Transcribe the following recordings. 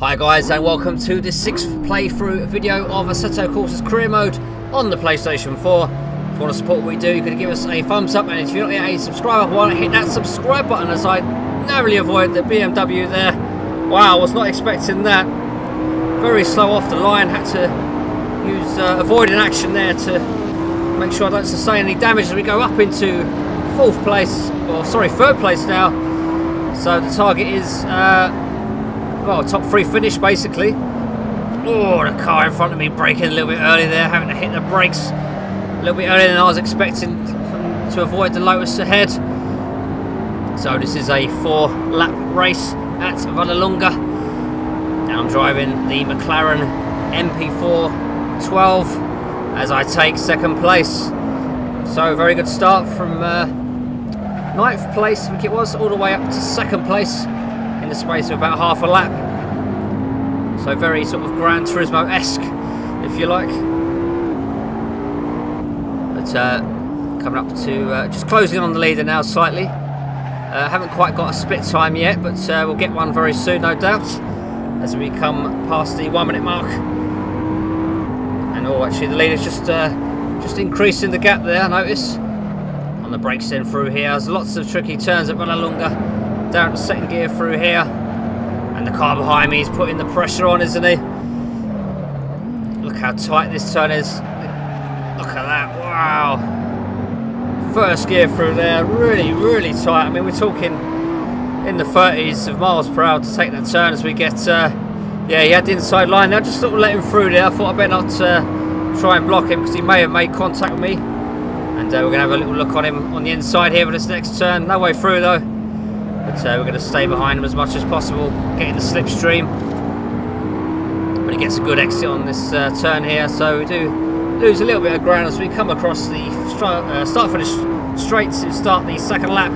Hi guys, and welcome to the 6th playthrough video of Assetto Corsa's career mode on the PlayStation 4. If you want to support what we do, you can give us a thumbs up, and if you're not yet a subscriber, why not hit that subscribe button as I narrowly avoid the BMW there. Wow, I was not expecting that. Very slow off the line, had to use avoiding action there to make sure I don't sustain any damage as we go up into 4th place, or sorry, 3rd place now. So the target is well, top 3 finish basically. Oh, the car in front of me braking a little bit early there, having to hit the brakes a little bit earlier than I was expecting to avoid the Lotus ahead. So this is a 4-lap race at Vallelunga, and I'm driving the McLaren MP4 12 as I take 2nd place. So very good start from 9th place, I think it was, all the way up to 2nd place in the space of about half a lap. So very sort of Gran Turismo-esque, if you like. But coming up to just closing on the leader now slightly. Haven't quite got a split time yet, but we'll get one very soon, no doubt, as we come past the 1 minute mark. And oh, actually the leader's just increasing the gap there, I notice. On the brakes then through here, there's lots of tricky turns at Vallelunga. Down to 2nd gear through here, and the car behind me is putting the pressure on, isn't he? Look how tight this turn is. Look at that, wow. 1st gear through there, really tight. I mean, we're talking in the 30s of miles per hour to take that turn as we get, yeah, he had the inside line there. Just sort of let him through there. I thought I better not try and block him because he may have made contact with me. And we're going to have a little look on him on the inside here for this next turn. No way through though. But we're going to stay behind him as much as possible, getting the slipstream. But he gets a good exit on this turn here, so we do lose a little bit of ground as we come across the start-finish straight to start the 2nd lap.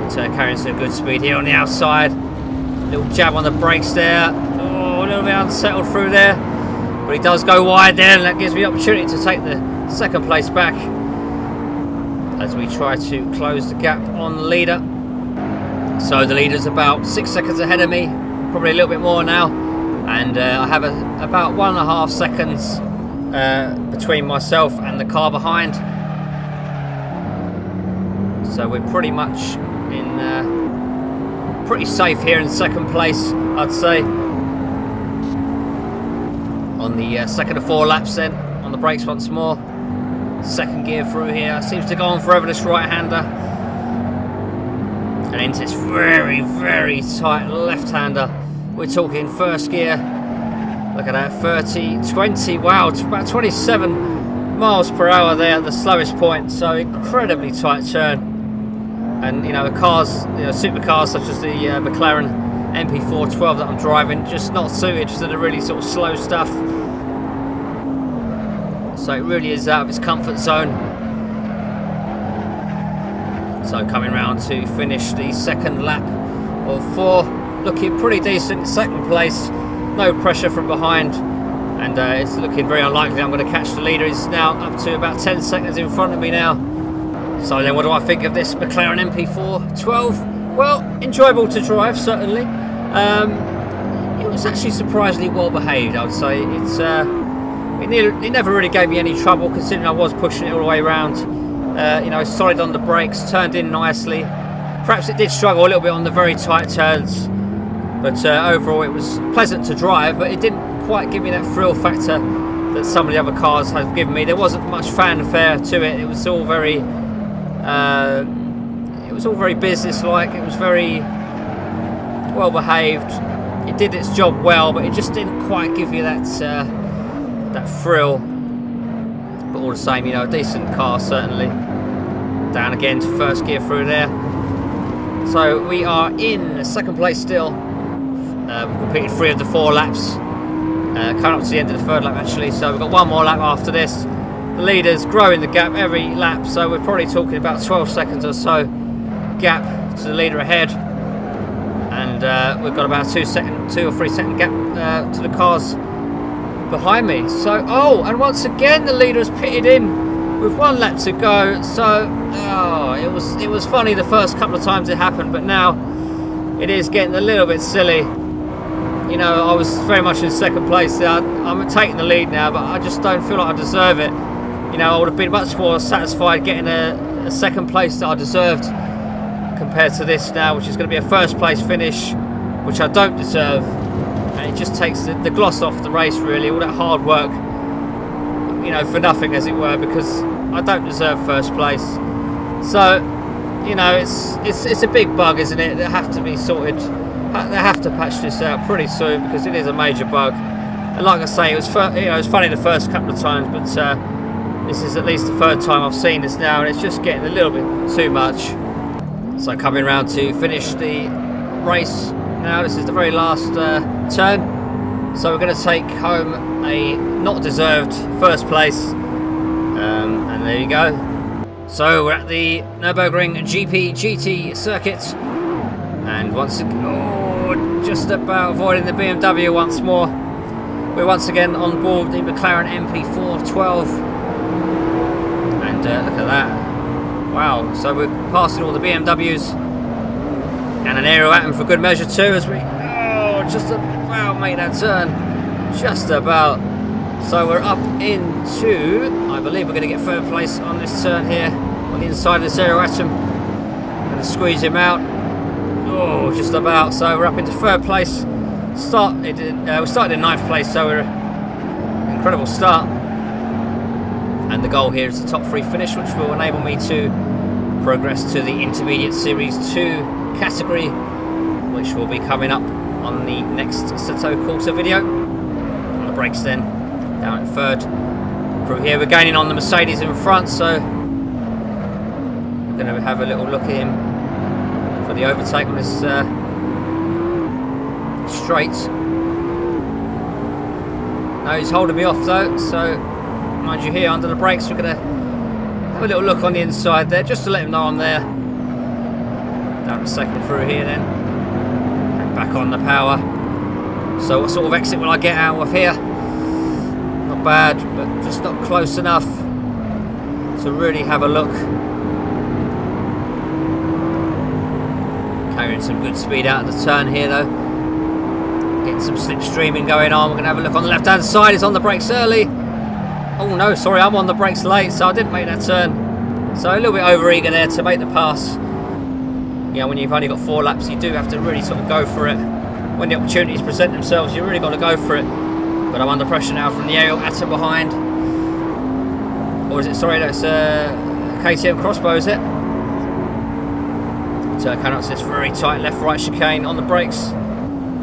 But carrying some good speed here on the outside. Little jab on the brakes there. Oh, a little bit unsettled through there. But he does go wide there, and that gives me the opportunity to take the 2nd place back as we try to close the gap on the leader. So the leader's about 6 seconds ahead of me, probably a little bit more now, and I have about 1.5 seconds between myself and the car behind. So we're pretty much in pretty safe here in 2nd place, I'd say. On the 2nd of 4 laps then, on the brakes once more. 2nd gear through here, seems to go on forever, this right-hander. And into this very tight left-hander. We're talking 1st gear. Look at that, 30, 20, wow, it's about 27 miles per hour there at the slowest point. So incredibly tight turn. And you know, the cars, you know, supercars such as the McLaren MP4 12 that I'm driving, just not suited to the really sort of slow stuff. So it really is out of its comfort zone. So coming round to finish the 2nd lap of 4, looking pretty decent, 2nd place, no pressure from behind, and it's looking very unlikely I'm going to catch the leader. He's now up to about 10 seconds in front of me now. So then what do I think of this McLaren MP4 12? Well, enjoyable to drive, certainly. It was actually surprisingly well behaved, I would say. It never really gave me any trouble, considering I was pushing it all the way around. You know, solid on the brakes, turned in nicely. Perhaps it did struggle a little bit on the very tight turns, but overall it was pleasant to drive, but it didn't quite give me that thrill factor that some of the other cars have given me. There wasn't much fanfare to it. It was all very business-like. It was very well behaved. It did its job well, but it just didn't quite give you that that thrill. But all the same, you know, a decent car certainly. Down again to 1st gear through there. So we are in 2nd place still. We've completed 3 of the 4 laps. Coming up to the end of the 3rd lap actually. So we've got 1 more lap after this. The leader's growing the gap every lap. So we're probably talking about 12 seconds or so gap to the leader ahead. And we've got about 2 or 3 second gap to the cars behind me. So, oh, and once again the leader has pitted in with 1 lap to go. So, oh, it was funny the first couple of times it happened, but now it is getting a little bit silly. you know, I was very much in second place. I'm taking the lead now, but I just don't feel like I deserve it. You know, I would have been much more satisfied getting a second place that I deserved compared to this now, which is going to be a first place finish, which I don't deserve. And it just takes the gloss off the race, really, all that hard work, you know, for nothing, as it were, because I don't deserve first place. So, you know, it's a big bug, isn't it? They have to be sorted. They have to patch this out pretty soon, because it is a major bug. And like I say, it was funny the first couple of times, but this is at least the third time I've seen this now, and it's just getting a little bit too much. So coming round to finish the race now. This is the very last turn, so we're going to take home a not deserved first place, and there you go. So we're at the Nürburgring GP GT circuit, and once again, just about avoiding the BMW once more. We're once again on board the McLaren MP412, and look at that. Wow, so we're passing all the BMWs and an aero atom for good measure too, as we just about make that turn, just about. So we're up into, I believe we're going to get third place on this turn here, on the inside of this aero atom. I'm going to squeeze him out. Oh, just about. So we're up into third place. We started in 9th place, so we're an incredible start. And the goal here is the top 3 finish, which will enable me to progress to the Intermediate Series 2 category, which will be coming up on the next Assetto Corsa video. On the brakes then, down at third. Through here we're gaining on the Mercedes in front, so we're going to have a little look at him for the overtake on this straight. No, he's holding me off though, so mind you, here under the brakes we're going to have a little look on the inside there, just to let him know I'm there. Down a second through here then, and back on the power. So what sort of exit will I get out of here? Not bad, but just not close enough to really have a look. Carrying some good speed out of the turn here though. Getting some slipstreaming going on. We're going to have a look on the left hand side. He's on the brakes early. Oh no, sorry, I'm on the brakes late, so I didn't make that turn. So a little bit over eager there to make the pass. Yeah, when you've only got 4 laps, you do have to really sort of go for it. When the opportunities present themselves, you really got to go for it. But I'm under pressure now from the aero atom behind. Or is it, sorry, that's KTM Crossbow, is it? So coming up to this very tight left-right chicane on the brakes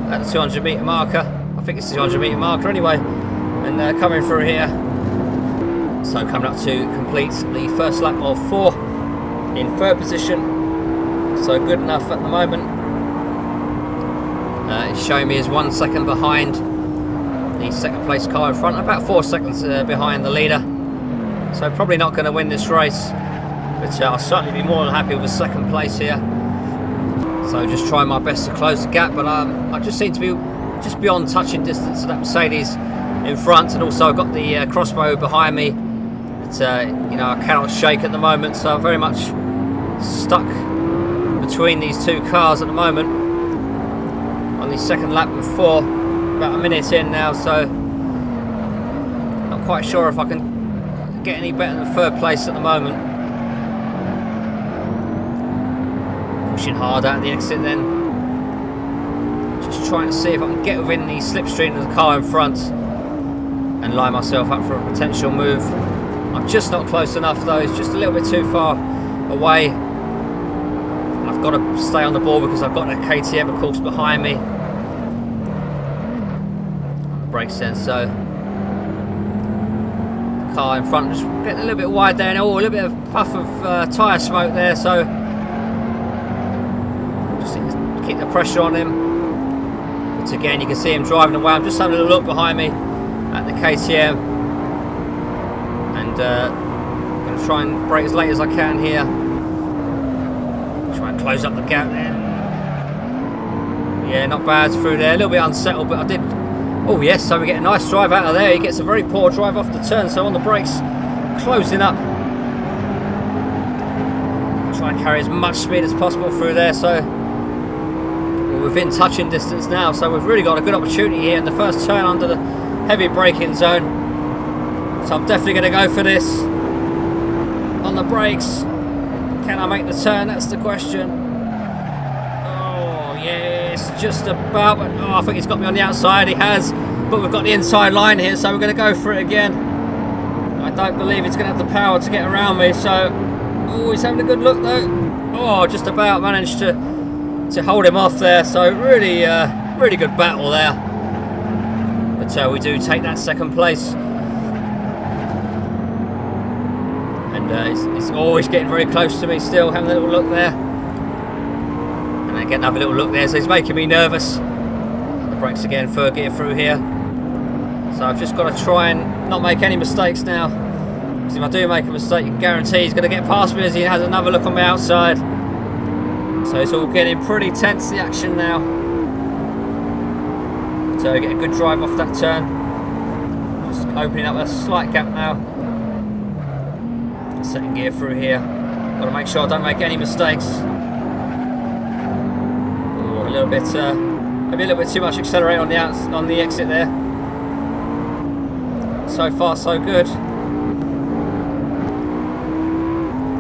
at the 200 metre marker. I think it's the 200 metre marker anyway. And coming through here. So coming up to complete the first lap of 4 in 3rd position. So good enough at the moment. It's showing me as 1 second behind the second place car in front, about 4 seconds behind the leader. So probably not going to win this race, but I'll certainly be more than happy with a second place here. So just trying my best to close the gap, but I just seem to be just beyond touching distance of that Mercedes in front, and also I've got the Crossbow behind me that you know, I cannot shake at the moment, so I'm very much stuck between these 2 cars at the moment on the second lap of 4, about a minute in now, so not quite sure if I can get any better than 3rd place at the moment. Pushing hard out of the exit then, just trying to see if I can get within the slipstream of the car in front and line myself up for a potential move. I'm just not close enough though, it's just a little bit too far away. I've got to stay on the ball because I've got a KTM of course behind me. On the brakes then, so the car in front just getting a little bit wide there, and a little bit of puff of tyre smoke there, so just keep the pressure on him. But again, you can see him driving away. I'm just having a look behind me at the KTM, and I'm going to try and brake as late as I can here. Try and close up the gap then. Yeah, not bad through there. A little bit unsettled, but I did. Oh yes, so we get a nice drive out of there. He gets a very poor drive off the turn, so on the brakes, closing up. Try and carry as much speed as possible through there, so we're within touching distance now, so we've really got a good opportunity here in the first turn under the heavy braking zone. So I'm definitely going to go for this. On the brakes, can I make the turn? That's the question. Oh yes, just about. Oh, I think he's got me on the outside. He has, but we've got the inside line here, so we're going to go for it again. I don't believe he's going to have the power to get around me. So, oh, he's having a good look though. Oh, just about managed to hold him off there. So really, really good battle there. But we do take that second place. And he's always getting very close to me still, having a little look there. And I get another little look there, so he's making me nervous. The brakes again, third gear through here. So I've just got to try and not make any mistakes now. Because if I do make a mistake, you can guarantee he's going to get past me as he has another look on my outside. So it's all getting pretty tense, the action now. So get a good drive off that turn. Just opening up a slight gap now. Second gear through here. Got to make sure I don't make any mistakes. Ooh, a little bit, maybe a little bit too much accelerate on the exit there. So far, so good.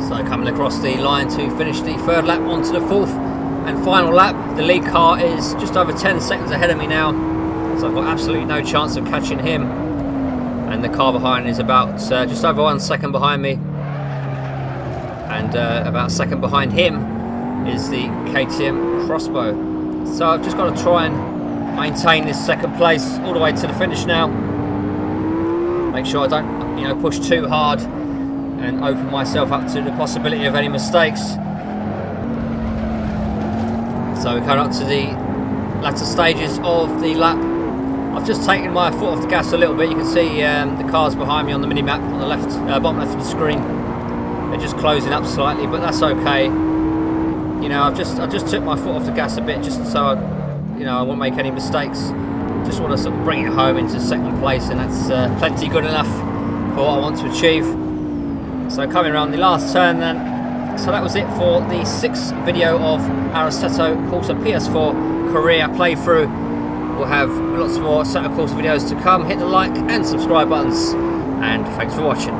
So coming across the line to finish the third lap onto the fourth and final lap. The lead car is just over 10 seconds ahead of me now, so I've got absolutely no chance of catching him. And the car behind is about just over 1 second behind me. And about a second behind him is the KTM Crossbow. So I've just got to try and maintain this second place all the way to the finish now. Make sure I don't, push too hard and open myself up to the possibility of any mistakes. So we're coming up to the latter stages of the lap. I've just taken my foot off the gas a little bit. You can see the cars behind me on the mini map on the left, bottom left of the screen. They're just closing up slightly, but that's okay. I just took my foot off the gas a bit just so I won't make any mistakes. Just want to sort of bring it home into second place, and that's plenty good enough for what I want to achieve. So coming around the last turn then. So that was it for the 6th video of our Assetto Corsa PS4 career playthrough. We'll have lots more Assetto Corsa videos to come. Hit the like and subscribe buttons, and thanks for watching.